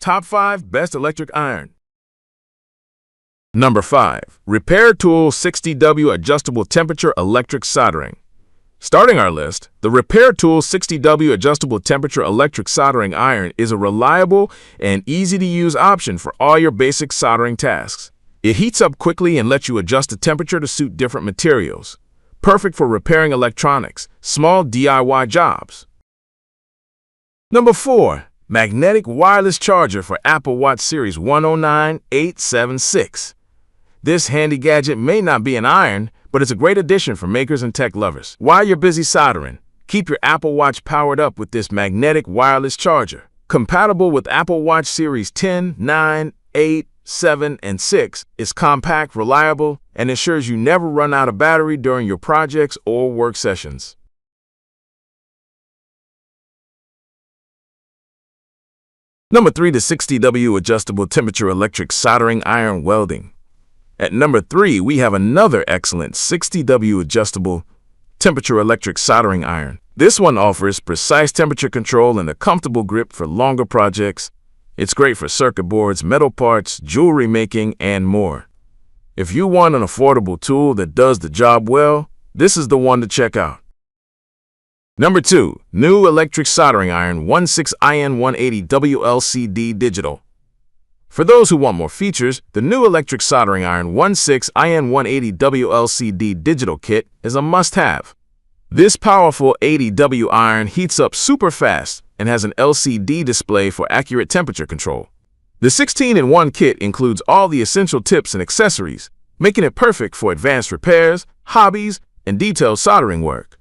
Top 5 Best Electric Iron. Number 5. Repair Tool 60W Adjustable Temperature Electric Soldering. Starting our list, the Repair Tool 60W Adjustable Temperature Electric Soldering Iron is a reliable and easy-to-use option for all your basic soldering tasks. It heats up quickly and lets you adjust the temperature to suit different materials. Perfect for repairing electronics, small DIY jobs. Number 4. Magnetic Wireless Charger for Apple Watch Series 109876. This handy gadget may not be an iron, but it's a great addition for makers and tech lovers. While you're busy soldering, keep your Apple Watch powered up with this magnetic wireless charger. Compatible with Apple Watch Series 10, 9, 8, 7, and 6, it's compact, reliable, and ensures you never run out of battery during your projects or work sessions. Number 3. The 60W Adjustable Temperature Electric Soldering Iron Welding. At number 3, we have another excellent 60W Adjustable Temperature Electric Soldering Iron. This one offers precise temperature control and a comfortable grip for longer projects. It's great for circuit boards, metal parts, jewelry making, and more. If you want an affordable tool that does the job well, this is the one to check out. Number 2. New Electric Soldering Iron 16IN180W LCD Digital. For those who want more features, the new Electric Soldering Iron 16IN180W LCD Digital Kit is a must-have. This powerful 80W iron heats up super fast and has an LCD display for accurate temperature control. The 16-in-1 kit includes all the essential tips and accessories, making it perfect for advanced repairs, hobbies, and detailed soldering work.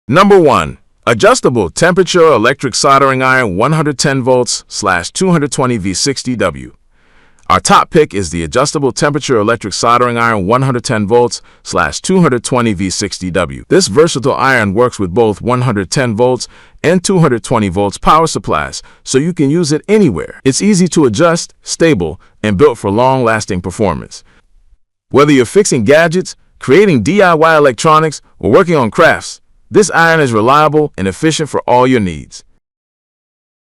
Number 1. Adjustable Temperature Electric Soldering Iron 110 volts / 220 V60W. Our top pick is the Adjustable Temperature Electric Soldering Iron 110 volts / 220 V60W. This versatile iron works with both 110 volts and 220 volts power supplies, so you can use it anywhere. It's easy to adjust, stable, and built for long-lasting performance. Whether you're fixing gadgets, creating DIY electronics, or working on crafts, this iron is reliable and efficient for all your needs.